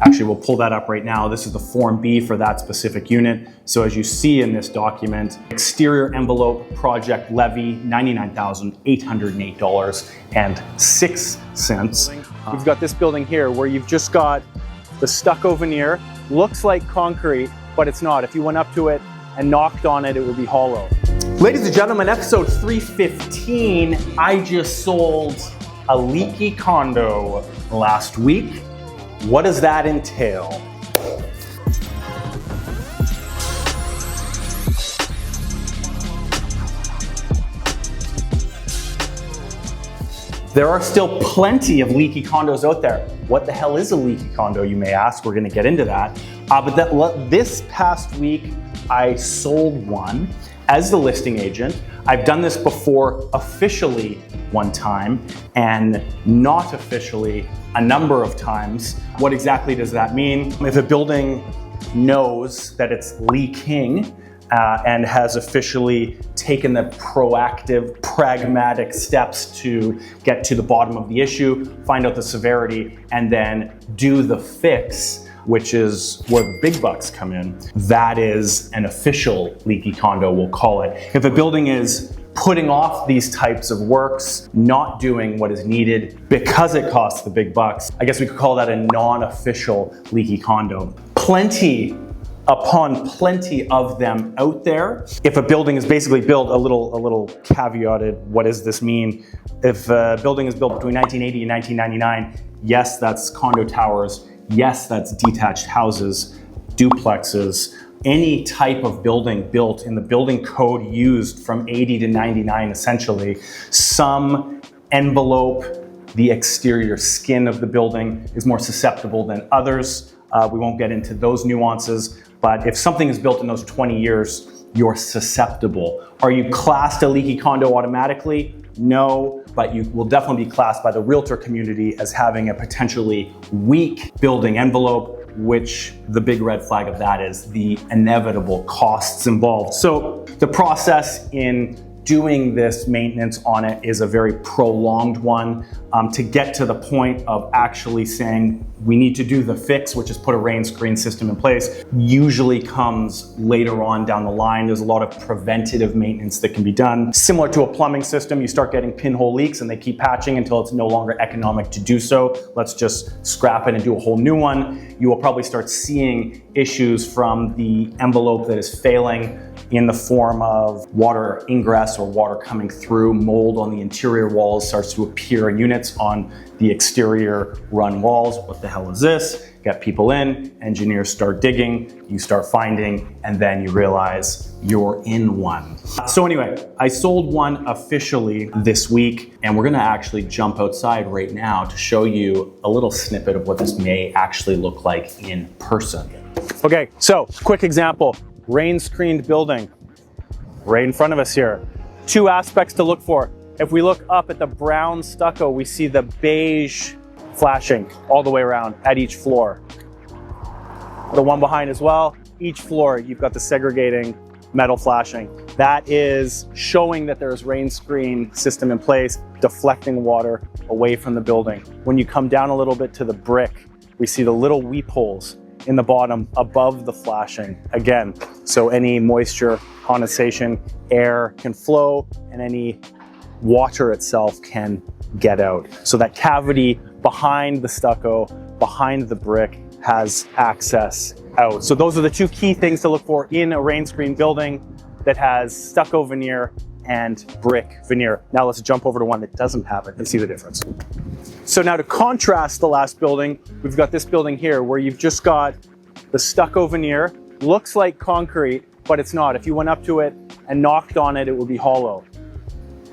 Actually, we'll pull that up right now. This is the Form B for that specific unit. So as you see in this document, exterior envelope project levy, $99,808.06. We've got this building here where you've just got the stucco veneer, looks like concrete, but it's not. If you went up to it and knocked on it, it would be hollow. Ladies and gentlemen, episode 315, I just sold a leaky condo last week. What does that entail? There are still plenty of leaky condos out there. What the hell is a leaky condo, you may ask? We're gonna get into that. This past week, I sold one as the listing agent. I've done this before officially one time and not officially a number of times. What exactly does that mean? If a building knows that it's leaking and has officially taken the proactive, pragmatic steps to get to the bottom of the issue, find out the severity, and then do the fix, which is where the big bucks come in. That is an official leaky condo, we'll call it. If a building is putting off these types of works, not doing what is needed because it costs the big bucks, I guess we could call that a non-official leaky condo. Plenty upon plenty of them out there. If a building is basically built, a little caveated, what does this mean? If a building is built between 1980 and 1999, yes, that's condo towers. Yes, that's detached houses, duplexes, any type of building built in the building code used from 80 to 99, essentially. Some envelope, the exterior skin of the building is more susceptible than others. We won't get into those nuances, but if something is built in those 20 years, you're susceptible. Are you classed a leaky condo automatically? No, but you will definitely be classed by the realtor community as having a potentially weak building envelope, which the big red flag of that is the inevitable costs involved. So the process in doing this maintenance on it is a very prolonged one. To get to the point of actually saying we need to do the fix, which is put a Rainscreen system in place, usually comes later on down the line. There's a lot of preventative maintenance that can be done. Similar to a plumbing system, you start getting pinhole leaks and they keep patching until it's no longer economic to do so. Let's just scrap it and do a whole new one. You will probably start seeing issues from the envelope that is failing in the form of water ingress or water coming through. Mold on the interior walls starts to appear in units on the exterior run walls. What the hell is this? Get people in, engineers start digging, you start finding, and then you realize you're in one. So anyway, I sold one officially this week, and we're gonna actually jump outside right now to show you a little snippet of what this may actually look like in person. Okay, so quick example. Rain-screened building right in front of us here. Two aspects to look for. If we look up at the brown stucco, we see the beige flashing all the way around at each floor. The one behind as well, each floor, you've got the segregating metal flashing. That is showing that there's rain screen system in place, deflecting water away from the building. When you come down a little bit to the brick, we see the little weep holes in the bottom above the flashing again. So any moisture, condensation, air can flow and any water itself can get out. So that cavity behind the stucco, behind the brick has access out. So those are the two key things to look for in a rain screen building that has stucco veneer and brick veneer. Now let's jump over to one that doesn't have it and see the difference. So now to contrast the last building, we've got this building here where you've just got the stucco veneer, looks like concrete, but it's not. If you went up to it and knocked on it, it would be hollow.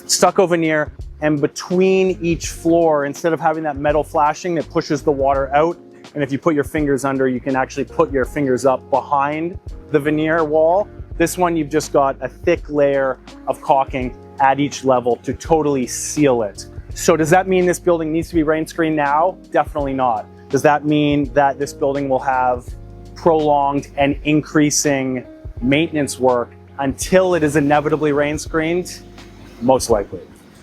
Stucco veneer, and between each floor, instead of having that metal flashing that pushes the water out, and if you put your fingers under, you can actually put your fingers up behind the veneer wall. This one, you've just got a thick layer of caulking at each level to totally seal it. So does that mean this building needs to be rain screened now? Definitely not. Does that mean that this building will have prolonged and increasing maintenance work until it is inevitably rain screened? Most likely.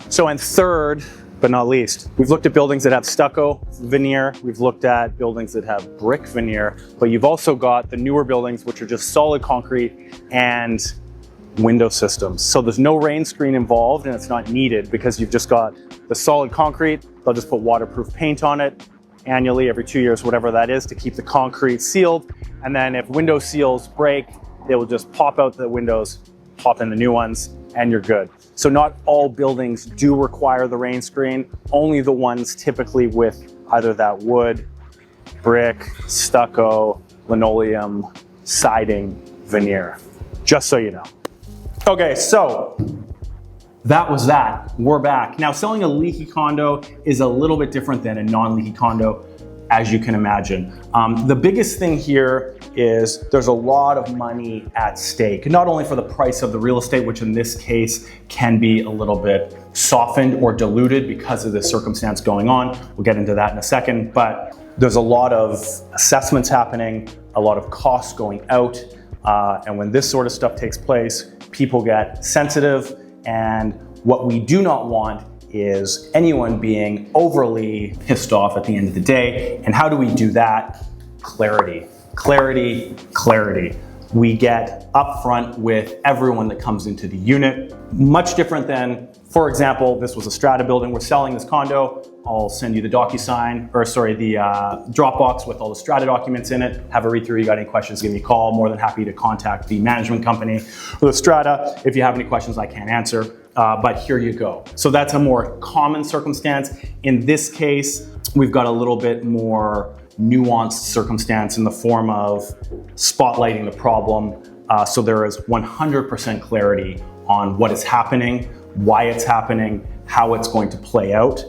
So, and third, but not least. We've looked at buildings that have stucco veneer. We've looked at buildings that have brick veneer, but you've also got the newer buildings, which are just solid concrete and window systems. So there's no rain screen involved, and it's not needed because you've just got the solid concrete. They'll just put waterproof paint on it annually, every 2 years, whatever that is, to keep the concrete sealed. And then if window seals break, they will just pop out the windows, pop in the new ones, and you're good. So not all buildings do require the rain screen, only the ones typically with either that wood, brick, stucco, linoleum, siding, veneer, just so you know. Okay, so that was that. We're back. Now, selling a leaky condo is a little bit different than a non-leaky condo, as you can imagine. The biggest thing here is there's a lot of money at stake, not only for the price of the real estate, which in this case can be a little bit softened or diluted because of the circumstance going on. We'll get into that in a second, but there's a lot of assessments happening, a lot of costs going out. And when this sort of stuff takes place, people get sensitive. And what we do not want is anyone being overly pissed off at the end of the day. And how do we do that? Clarity, clarity, clarity. We get upfront with everyone that comes into the unit. Much different than, for example, this was a strata building. We're selling this condo. I'll send you the DocuSign, or sorry, the Dropbox with all the strata documents in it. Have a read through. You got any questions, give me a call. More than happy to contact the management company or the strata. If you have any questions I can't answer, but here you go. So that's a more common circumstance. In this case, we've got a little bit more nuanced circumstance in the form of spotlighting the problem. So there is 100% clarity on what is happening, why it's happening, how it's going to play out.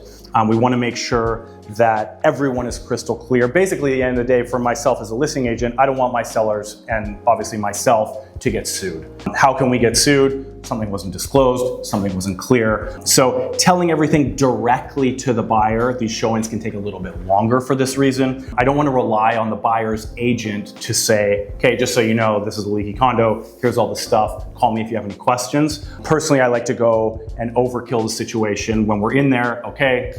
We want to make sure that everyone is crystal clear. Basically, at the end of the day, for myself as a listing agent, I don't want my sellers and obviously myself to get sued. How can we get sued? Something wasn't disclosed, something wasn't clear. So telling everything directly to the buyer, these showings can take a little bit longer for this reason. I don't want to rely on the buyer's agent to say, okay, just so you know, this is a leaky condo, here's all the stuff, call me if you have any questions. Personally, I like to go and overkill the situation when we're in there. Okay,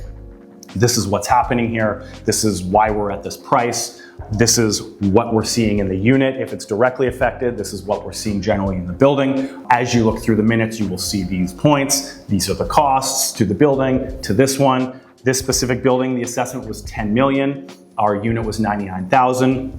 this is what's happening here. This is why we're at this price. This is what we're seeing in the unit. If it's directly affected, this is what we're seeing generally in the building. As you look through the minutes, you will see these points. These are the costs to the building, to this one. This specific building, the assessment was 10 million. Our unit was 99,000.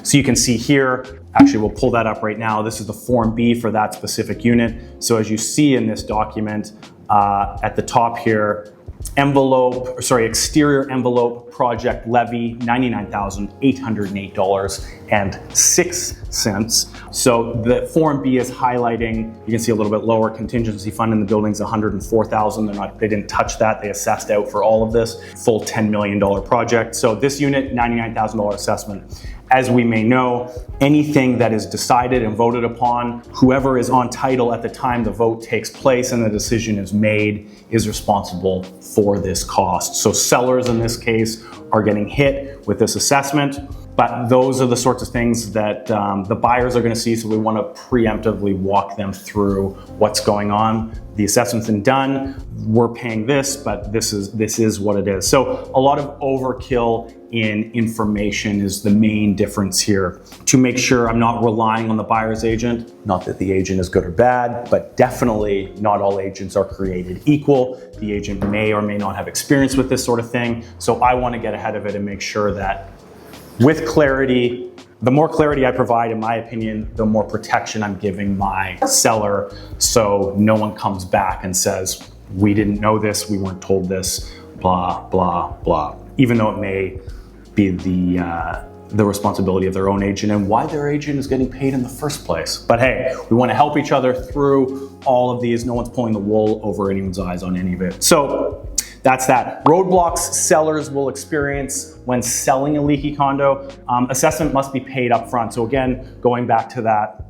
So you can see here, actually we'll pull that up right now. This is the Form B for that specific unit. So as you see in this document, at the top here, exterior envelope project levy, $99,808.06. So the Form B is highlighting, you can see a little bit lower, contingency fund in the building's $104,000. They didn't touch that. They assessed out for all of this, full $10 million project. So this unit, $99,000 assessment. As we may know, anything that is decided and voted upon, whoever is on title at the time the vote takes place and the decision is made is responsible for this cost. So sellers in this case are getting hit with this assessment, but those are the sorts of things that the buyers are going to see, so we want to preemptively walk them through what's going on. The assessment's been done, we're paying this, but this is what it is. So a lot of overkill in information is the main difference here. To make sure I'm not relying on the buyer's agent, not that the agent is good or bad, but definitely not all agents are created equal. The agent may or may not have experience with this sort of thing. So I want to get ahead of it and make sure that with clarity, the more clarity I provide, in my opinion, the more protection I'm giving my seller, so no one comes back and says, we didn't know this, we weren't told this, blah, blah, blah. Even though it may be the responsibility of their own agent and why their agent is getting paid in the first place. But hey, we want to help each other through all of these. No one's pulling the wool over anyone's eyes on any of it. So that's that. Roadblocks sellers will experience when selling a leaky condo. Assessment must be paid up front. So again, going back to that,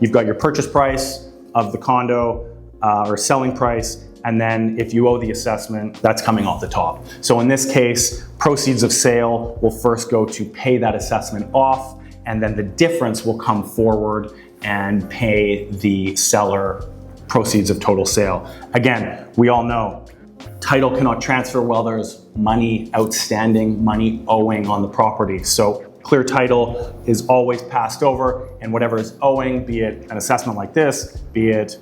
you've got your purchase price of the condo or selling price, and then if you owe the assessment, that's coming off the top. So in this case, proceeds of sale will first go to pay that assessment off, and then the difference will come forward and pay the seller proceeds of total sale. Again, we all know title cannot transfer while there's money outstanding, money owing on the property. So clear title is always passed over, and whatever is owing, be it an assessment like this, be it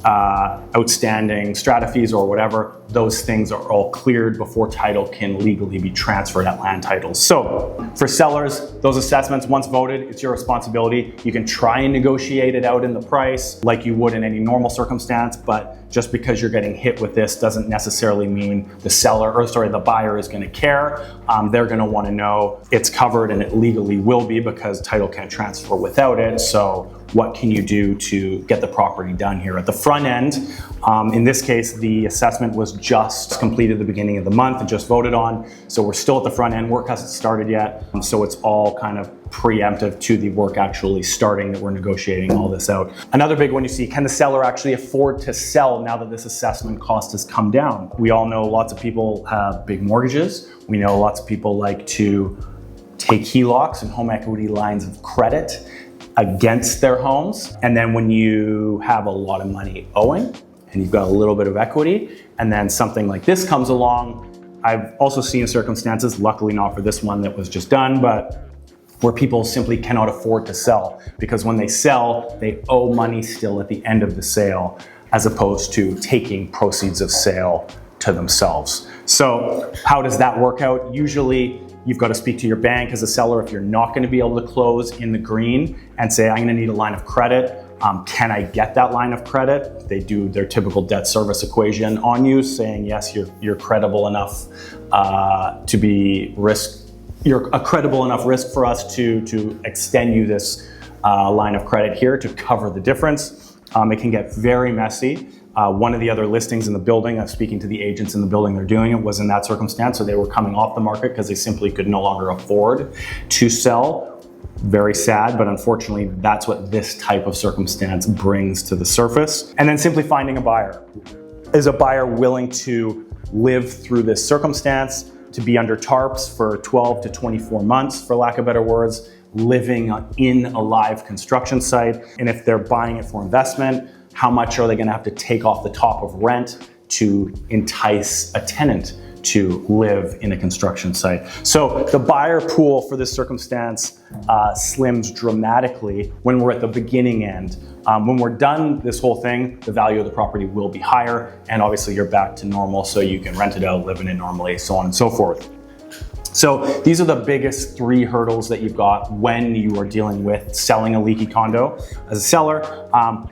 outstanding strata fees or whatever, those things are all cleared before title can legally be transferred at land titles. So for sellers, those assessments, once voted, it's your responsibility. You can try and negotiate it out in the price like you would in any normal circumstance, but just because you're getting hit with this doesn't necessarily mean the buyer is gonna care. They're gonna wanna know it's covered, and it legally will be because title can't transfer without it. So what can you do to get the property done here? At the front end, in this case, the assessment was just completed at the beginning of the month and just voted on. So we're still at the front end, work hasn't started yet. So it's all kind of preemptive to the work actually starting, that we're negotiating all this out. Another big one you see, can the seller actually afford to sell now that this assessment cost has come down? We all know lots of people have big mortgages. We know lots of people like to take HELOCs and home equity lines of credit against their homes. And then when you have a lot of money owing and you've got a little bit of equity, and then something like this comes along, I've also seen circumstances, luckily not for this one that was just done, but where people simply cannot afford to sell, because when they sell, they owe money still at the end of the sale, as opposed to taking proceeds of sale to themselves. So how does that work out? Usually you've got to speak to your bank as a seller if you're not going to be able to close in the green, and say, I'm going to need a line of credit. Can I get that line of credit? They do their typical debt service equation on you, saying, yes, you're credible enough to be risk. You're a credible enough risk for us to extend you this line of credit here to cover the difference. It can get very messy. One of the other listings in the building, speaking to the agents in the building they're doing it, was in that circumstance. So they were coming off the market because they simply could no longer afford to sell. Very sad, but unfortunately that's what this type of circumstance brings to the surface. And then simply finding a buyer. Is a buyer willing to live through this circumstance, to be under tarps for 12 to 24 months, for lack of better words, living in a live construction site? And if they're buying it for investment, how much are they going to have to take off the top of rent to entice a tenant to live in a construction site? So the buyer pool for this circumstance slims dramatically when we're at the beginning end. When we're done this whole thing, the value of the property will be higher, and obviously you're back to normal, so you can rent it out, live in it normally, so on and so forth. So these are the biggest 3 hurdles that you've got when you are dealing with selling a leaky condo. As a seller,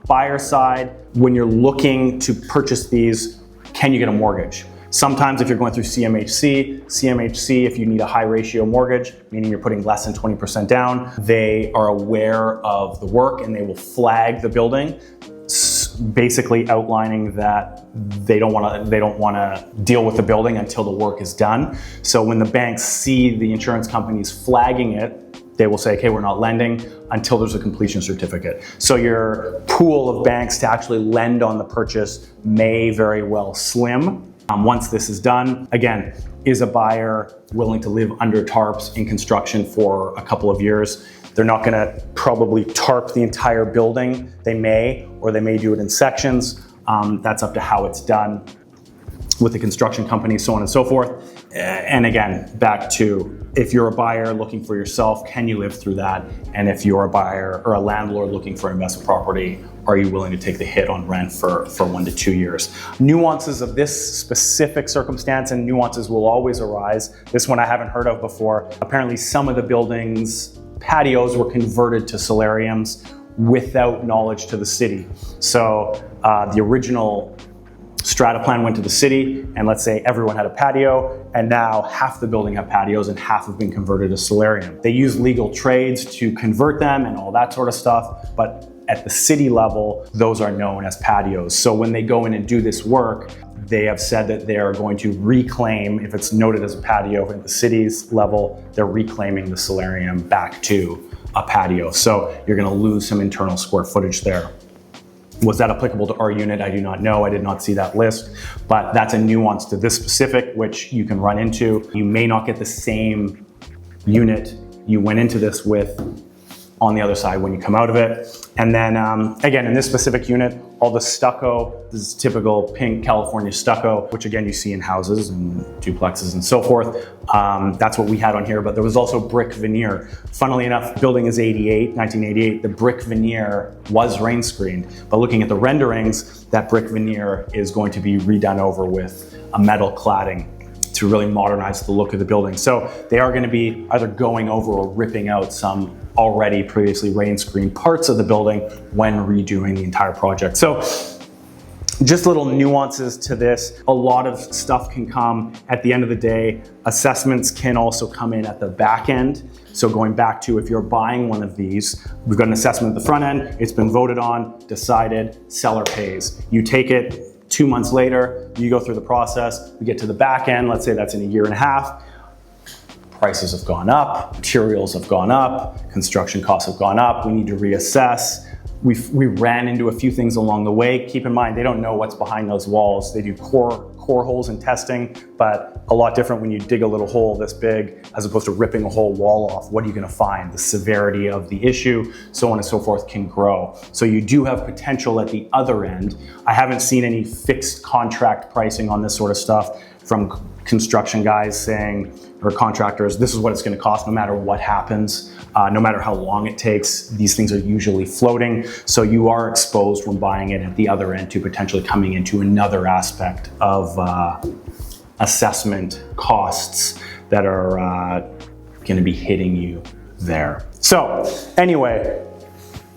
buyer side, when you're looking to purchase these, can you get a mortgage? Sometimes if you're going through CMHC, if you need a high ratio mortgage, meaning you're putting less than 20% down, they are aware of the work and they will flag the building, basically outlining that they don't want to deal with the building until the work is done. So when the banks see the insurance companies flagging it, they will say, okay, we're not lending until there's a completion certificate. So your pool of banks to actually lend on the purchase may very well slim. Once this is done, again, is a buyer willing to live under tarps in construction for a couple of years? They're not gonna probably tarp the entire building. They may, or they may do it in sections. That's up to how it's done with the construction company, so on and so forth. And again, back to, if you're a buyer looking for yourself, can you live through that? And if you're a buyer or a landlord looking for investment property, are you willing to take the hit on rent for 1 to 2 years? Nuances of this specific circumstance, and nuances will always arise. This one I haven't heard of before. Apparently some of the buildings' patios were converted to solariums without knowledge to the city. So the original strata plan went to the city, and let's say everyone had a patio, and now half the building have patios and half have been converted to solarium. They use legal trades to convert them and all that sort of stuff, but at the city level, those are known as patios. So when they go in and do this work, they have said that they are going to reclaim, if it's noted as a patio at the city's level, they're reclaiming the solarium back to a patio. So you're gonna lose some internal square footage there. Was that applicable to our unit? I do not know. I did not see that list, but that's a nuance to this specific, which you can run into. You may not get the same unit you went into this with on the other side when you come out of it. And then again, in this specific unit, all the stucco. This is typical pink California stucco, which again you see in houses and duplexes and so forth. That's what we had on here, but there was also brick veneer. Funnily enough, building is 1988, the brick veneer was rain-screened, but looking at the renderings, that brick veneer is going to be redone over with a metal cladding to really modernize the look of the building. So they are going to be either going over or ripping out some already previously rain-screened parts of the building when redoing the entire project. So just little nuances to this. A lot of stuff can come at the end of the day. Assessments can also come in at the back end. So going back to if you're buying one of these, we've got an assessment at the front end, it's been voted on, decided, seller pays. You take it 2 months later, you go through the process, we get to the back end, let's say that's in a year and a half, prices have gone up, materials have gone up, construction costs have gone up, we need to reassess. We ran into a few things along the way. Keep in mind, they don't know what's behind those walls. They do core holes in testing, but a lot different when you dig a little hole this big as opposed to ripping a whole wall off. What are you gonna find? The severity of the issue, so on and so forth, can grow. So you do have potential at the other end. I haven't seen any fixed contract pricing on this sort of stuff from construction guys saying, or contractors, this is what it's gonna cost no matter what happens. No matter how long it takes, these things are usually floating. So you are exposed when buying it at the other end to potentially coming into another aspect of assessment costs that are gonna be hitting you there. So anyway,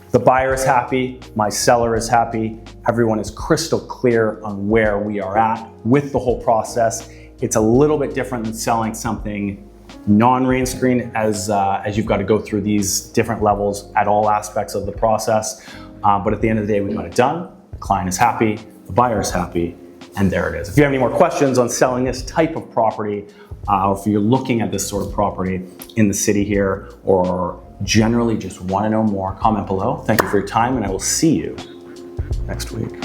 the buyer is happy, my seller is happy, everyone is crystal clear on where we are at with the whole process. It's a little bit different than selling something non-Rainscreen as you've got to go through these different levels at all aspects of the process. But at the end of the day, we got it done. The client is happy, the buyer is happy, and there it is. If you have any more questions on selling this type of property, or if you're looking at this sort of property in the city here, or generally just want to know more, comment below. Thank you for your time, and I will see you next week.